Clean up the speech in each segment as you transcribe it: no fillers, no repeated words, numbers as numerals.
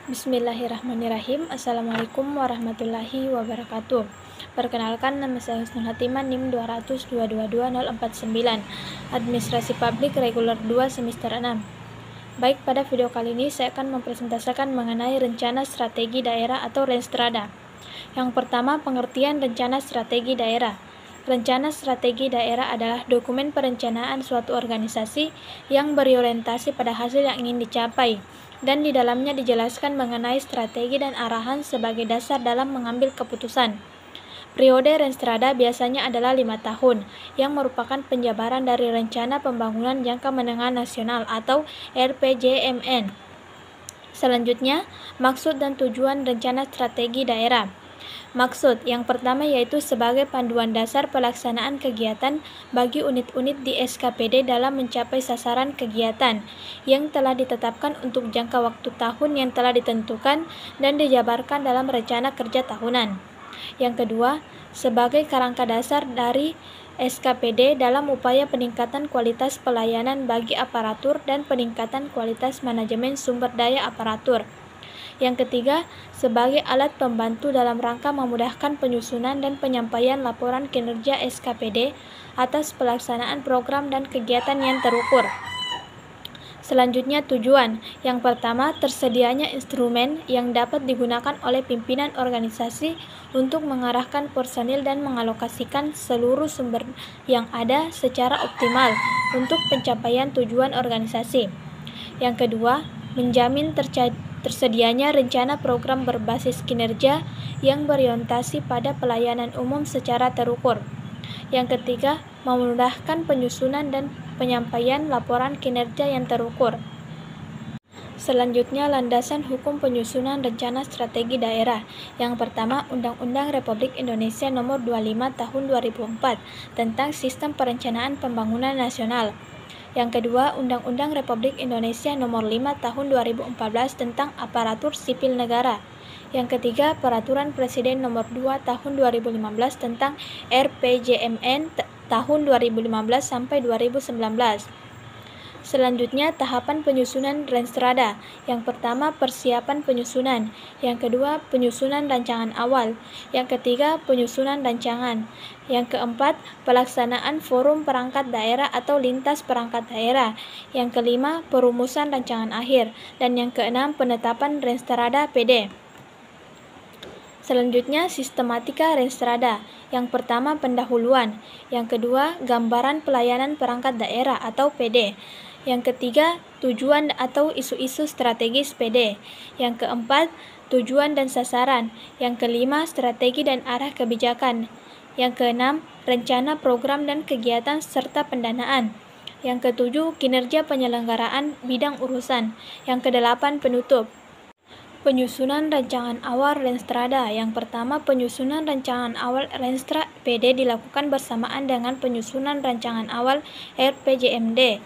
Bismillahirrahmanirrahim. Assalamualaikum warahmatullahi wabarakatuh. Perkenalkan, nama saya Husnul Hatimah, NIM 200222049, Administrasi Publik Reguler 2 Semester 6. Baik, pada video kali ini saya akan mempresentasikan mengenai rencana strategi daerah atau Renstrada. Yang pertama, pengertian rencana strategi daerah. Rencana strategi daerah adalah dokumen perencanaan suatu organisasi yang berorientasi pada hasil yang ingin dicapai, dan di dalamnya dijelaskan mengenai strategi dan arahan sebagai dasar dalam mengambil keputusan. Periode Renstrada biasanya adalah 5 tahun, yang merupakan penjabaran dari Rencana Pembangunan Jangka Menengah Nasional atau RPJMN. Selanjutnya, maksud dan tujuan rencana strategi daerah. Maksud yang pertama yaitu sebagai panduan dasar pelaksanaan kegiatan bagi unit-unit di SKPD dalam mencapai sasaran kegiatan yang telah ditetapkan untuk jangka waktu tahun yang telah ditentukan dan dijabarkan dalam rencana kerja tahunan. Yang kedua, sebagai kerangka dasar dari SKPD dalam upaya peningkatan kualitas pelayanan bagi aparatur dan peningkatan kualitas manajemen sumber daya aparatur. Yang ketiga, sebagai alat pembantu dalam rangka memudahkan penyusunan dan penyampaian laporan kinerja SKPD atas pelaksanaan program dan kegiatan yang terukur. Selanjutnya, tujuan. Yang pertama, tersedianya instrumen yang dapat digunakan oleh pimpinan organisasi untuk mengarahkan personil dan mengalokasikan seluruh sumber yang ada secara optimal untuk pencapaian tujuan organisasi. Yang kedua, menjamin tersedianya rencana program berbasis kinerja yang berorientasi pada pelayanan umum secara terukur. Yang ketiga, memudahkan penyusunan dan penyampaian laporan kinerja yang terukur. Selanjutnya, landasan hukum penyusunan rencana strategi daerah. Yang pertama, Undang-Undang Republik Indonesia Nomor 25 Tahun 2004 tentang Sistem Perencanaan Pembangunan Nasional. Yang kedua, Undang-Undang Republik Indonesia Nomor 5 Tahun 2014 tentang Aparatur Sipil Negara. Yang ketiga, Peraturan Presiden Nomor 2 Tahun 2015 tentang RPJMN tahun 2015 sampai 2019. Selanjutnya, tahapan penyusunan Renstrada. Yang pertama, persiapan penyusunan. Yang kedua, penyusunan rancangan awal. Yang ketiga, penyusunan rancangan. Yang keempat, pelaksanaan forum perangkat daerah atau lintas perangkat daerah. Yang kelima, perumusan rancangan akhir. Dan yang keenam, penetapan Renstrada PD. Selanjutnya, sistematika Renstrada. Yang pertama, pendahuluan. Yang kedua, gambaran pelayanan perangkat daerah atau PD. Yang ketiga, tujuan atau isu-isu strategis PD. Yang keempat, tujuan dan sasaran. Yang kelima, strategi dan arah kebijakan. Yang keenam, rencana program dan kegiatan serta pendanaan. Yang ketujuh, kinerja penyelenggaraan bidang urusan. Yang kedelapan, penutup. Penyusunan rancangan awal Renstrada. Yang pertama, penyusunan rancangan awal Renstra PD dilakukan bersamaan dengan penyusunan rancangan awal RPJMD.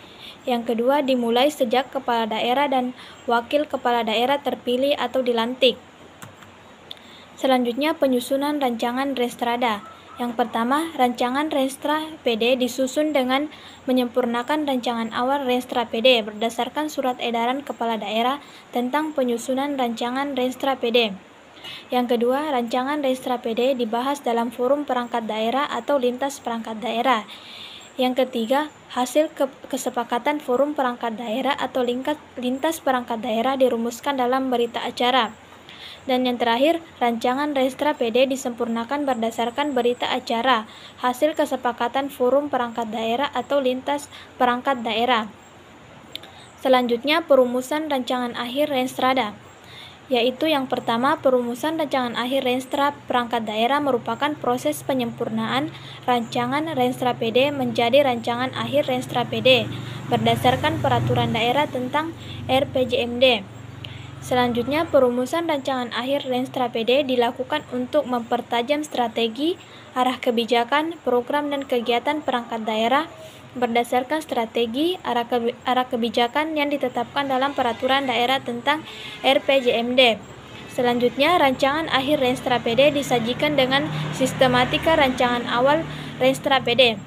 Yang kedua, dimulai sejak kepala daerah dan wakil kepala daerah terpilih atau dilantik. Selanjutnya, penyusunan rancangan Renstrada. Yang pertama, rancangan Renstra PD disusun dengan menyempurnakan rancangan awal Renstra PD berdasarkan surat edaran kepala daerah tentang penyusunan rancangan Renstra PD. Yang kedua, rancangan Renstra PD dibahas dalam forum perangkat daerah atau lintas perangkat daerah. Yang ketiga, hasil kesepakatan forum perangkat daerah atau lintas perangkat daerah dirumuskan dalam berita acara. Dan yang terakhir, rancangan Renstra PD disempurnakan berdasarkan berita acara, hasil kesepakatan forum perangkat daerah atau lintas perangkat daerah. Selanjutnya, perumusan rancangan akhir Renstrada. Yaitu yang pertama, perumusan rancangan akhir Renstra perangkat daerah merupakan proses penyempurnaan rancangan Renstra PD menjadi rancangan akhir Renstra PD berdasarkan peraturan daerah tentang RPJMD. Selanjutnya, perumusan rancangan akhir Renstra PD dilakukan untuk mempertajam strategi, arah kebijakan, program dan kegiatan perangkat daerah berdasarkan strategi, arah kebijakan yang ditetapkan dalam peraturan daerah tentang RPJMD. Selanjutnya, rancangan akhir Renstra PD disajikan dengan sistematika rancangan awal Renstra PD.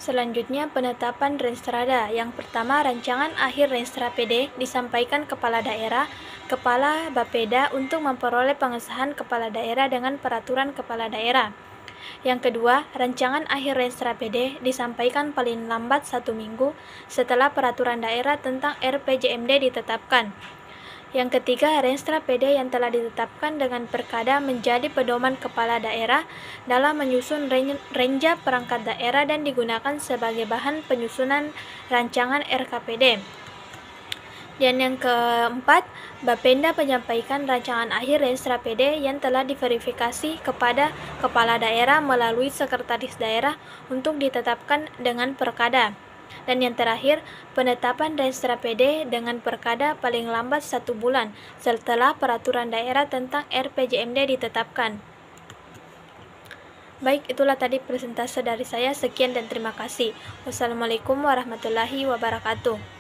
Selanjutnya, penetapan Renstrada. Yang pertama, rancangan akhir Renstra PD disampaikan kepala daerah Kepala Bapeda untuk memperoleh pengesahan kepala daerah dengan peraturan kepala daerah. Yang kedua, rancangan akhir Renstra PD disampaikan paling lambat 1 minggu setelah peraturan daerah tentang RPJMD ditetapkan. Yang ketiga, Renstra PD yang telah ditetapkan dengan perkada menjadi pedoman kepala daerah dalam menyusun renja perangkat daerah dan digunakan sebagai bahan penyusunan rancangan RKPD. Dan yang keempat, Bapenda menyampaikan rancangan akhir Renstra PD yang telah diverifikasi kepada kepala daerah melalui sekretaris daerah untuk ditetapkan dengan perkada. Dan yang terakhir, penetapan Renstra PD dengan perkada paling lambat 1 bulan setelah peraturan daerah tentang RPJMD ditetapkan. Baik, itulah tadi presentase dari saya. Sekian dan terima kasih. Wassalamualaikum warahmatullahi wabarakatuh.